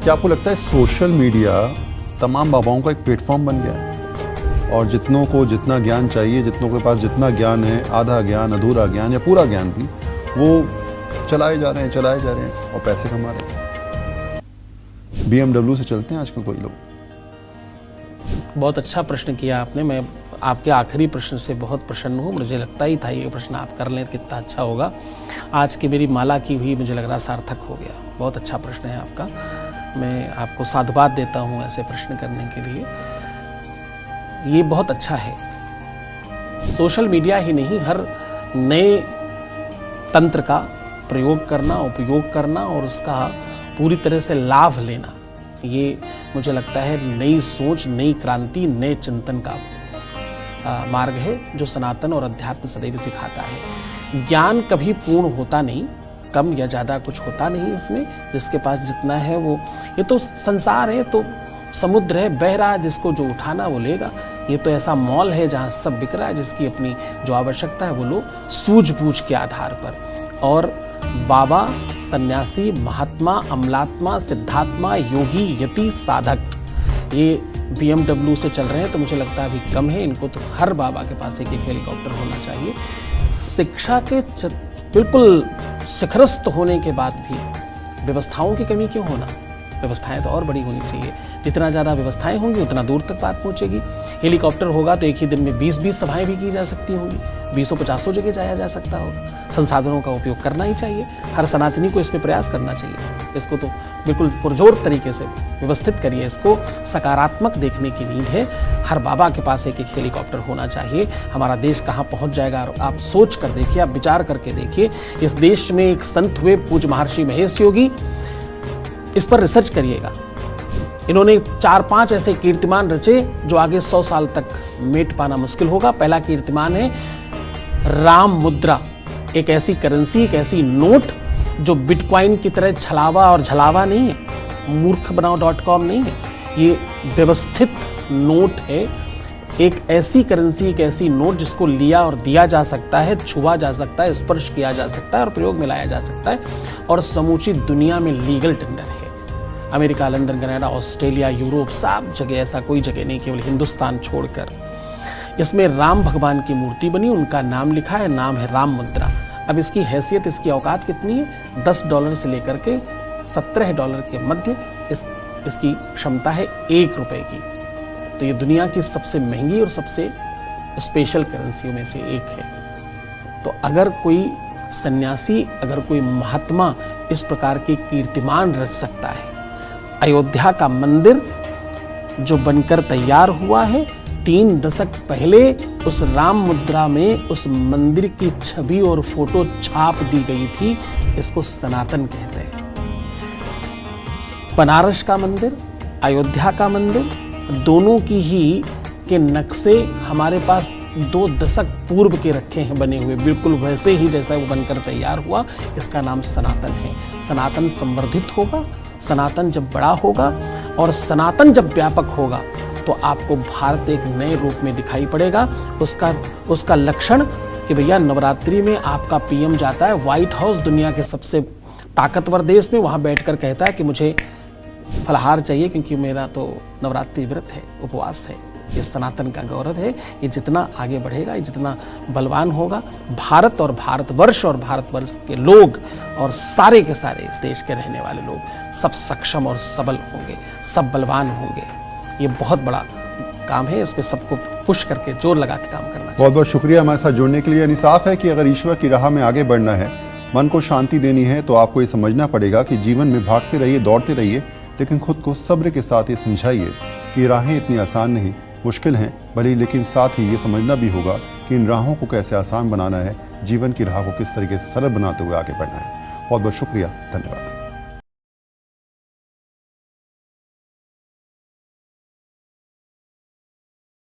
क्या आपको लगता है सोशल मीडिया तमाम बाबाओं का एक प्लेटफॉर्म बन गया है और जितनों को जितना ज्ञान चाहिए, जितनों के पास जितना ज्ञान है, आधा ज्ञान, अधूरा ज्ञान या पूरा ज्ञान भी, वो चलाए जा रहे हैं और पैसे कमा रहे हैं। BMW से चलते हैं आजकल कोई लोग। बहुत अच्छा प्रश्न किया आपने। मैं आपके आखिरी प्रश्न से बहुत प्रसन्न हूँ। मुझे लगता ही था ये प्रश्न आप कर लें कितना अच्छा होगा। आज की मेरी माला की हुई मुझे लग रहा सार्थक हो गया। बहुत अच्छा प्रश्न है आपका। मैं आपको साधुवाद देता हूँ ऐसे प्रश्न करने के लिए। ये बहुत अच्छा है। सोशल मीडिया ही नहीं, हर नए तंत्र का प्रयोग करना, उपयोग करना और उसका पूरी तरह से लाभ लेना, ये मुझे लगता है नई सोच, नई क्रांति, नए चिंतन का मार्ग है जो सनातन और अध्यात्म सदैव सिखाता है। ज्ञान कभी पूर्ण होता नहीं, कम या ज़्यादा कुछ होता नहीं इसमें। जिसके पास जितना है वो, ये तो संसार है, तो समुद्र है, बह रहा, जिसको जो उठाना वो लेगा। ये तो ऐसा मॉल है जहाँ सब बिक रहा है, जिसकी अपनी जो आवश्यकता है वो लो सूझबूझ के आधार पर। और बाबा, सन्यासी, महात्मा, अमलात्मा, सिद्धात्मा, योगी, यति, साधक, ये BMW से चल रहे हैं तो मुझे लगता है अभी कम है। इनको तो हर बाबा के पास एक हेलीकॉप्टर होना चाहिए। शिक्षा के बिल्कुल शिखरस्थ होने के बाद भी व्यवस्थाओं की कमी क्यों होना? व्यवस्थाएं तो और बड़ी होनी चाहिए। जितना ज़्यादा व्यवस्थाएं होंगी उतना दूर तक बात पहुंचेगी। हेलीकॉप्टर होगा तो एक ही दिन में 20-20 सभाएं भी की जा सकती होंगी, 20-50 जगह जाया जा सकता होगा। संसाधनों का उपयोग करना ही चाहिए। हर सनातनी को इसमें प्रयास करना चाहिए। इसको तो बिल्कुल पुरजोर तरीके से व्यवस्थित करिए। इसको सकारात्मक देखने की नीड है। हर बाबा के पास एक हेलीकॉप्टर होना चाहिए। हमारा देश कहाँ पहुँच जाएगा आप सोच कर देखिए, आप विचार करके देखिए। इस देश में एक संत हुए पूज्य महर्षि महेश योगी, इस पर रिसर्च करिएगा। इन्होंने 4-5 ऐसे कीर्तिमान रचे जो आगे 100 साल तक मेट पाना मुश्किल होगा। पहला कीर्तिमान है राम मुद्रा, एक ऐसी करेंसी, एक ऐसी नोट जो बिटकॉइन की तरह छलावा और झलावा नहीं है, मूर्खबनाओ.com नहीं है। ये व्यवस्थित नोट है। एक ऐसी करेंसी, एक ऐसी नोट जिसको लिया और दिया जा सकता है, छुआ जा सकता है, स्पर्श किया जा सकता है और प्रयोग में लाया जा सकता है। और समूची दुनिया में लीगल टेंडर है। America, London, Canada, Australia, Europe, सब जगह, ऐसा कोई जगह नहीं केवल हिंदुस्तान छोड़कर। इसमें राम भगवान की मूर्ति बनी, उनका नाम लिखा है, नाम है राम मुद्रा। अब इसकी हैसियत, इसकी औकात कितनी है? $10 से लेकर के $17 के मध्य इसकी क्षमता है ₹1 की। तो ये दुनिया की सबसे महंगी और सबसे स्पेशल करेंसियों में से एक है। तो अगर कोई सन्यासी, अगर कोई महात्मा इस प्रकार के कीर्तिमान रच सकता है, अयोध्या का मंदिर जो बनकर तैयार हुआ है 3 दशक पहले, उस राम मुद्रा में उस मंदिर की छवि और फोटो छाप दी गई थी। इसको सनातन कहते हैं। बनारस का मंदिर, अयोध्या का मंदिर, दोनों की ही के नक्शे हमारे पास 2 दशक पूर्व के रखे हैं बने हुए, बिल्कुल वैसे ही जैसा वो बनकर तैयार हुआ। इसका नाम सनातन है। सनातन संवर्धित होगा, सनातन जब बड़ा होगा और सनातन जब व्यापक होगा तो आपको भारत एक नए रूप में दिखाई पड़ेगा। उसका लक्षण कि भैया नवरात्रि में आपका PM जाता है व्हाइट हाउस, दुनिया के सबसे ताकतवर देश में, वहाँ बैठकर कहता है कि मुझे फलाहार चाहिए क्योंकि मेरा तो नवरात्रि व्रत है, उपवास है। ये सनातन का गौरव है। ये जितना आगे बढ़ेगा, ये जितना बलवान होगा, भारत और भारतवर्ष और भारतवर्ष के लोग और सारे के सारे इस देश के रहने वाले लोग सब सक्षम और सबल होंगे, सब बलवान होंगे। ये बहुत बड़ा काम है। इस पे सबको पुश करके जोर लगा के काम करना चाहिए। बहुत बहुत शुक्रिया हमारे साथ जुड़ने के लिए। यानी साफ है कि अगर ईश्वर की राह में आगे बढ़ना है, मन को शांति देनी है, तो आपको ये समझना पड़ेगा कि जीवन में भागते रहिए, दौड़ते रहिए, लेकिन खुद को सब्र के साथ ये समझाइए कि राहें इतनी आसान नहीं, मुश्किल हैं भले, लेकिन साथ ही ये समझना भी होगा कि इन राहों को कैसे आसान बनाना है, जीवन की राह को किस तरीके से सरल बनाते हुए आगे बढ़ना है। बहुत बहुत शुक्रिया, धन्यवाद।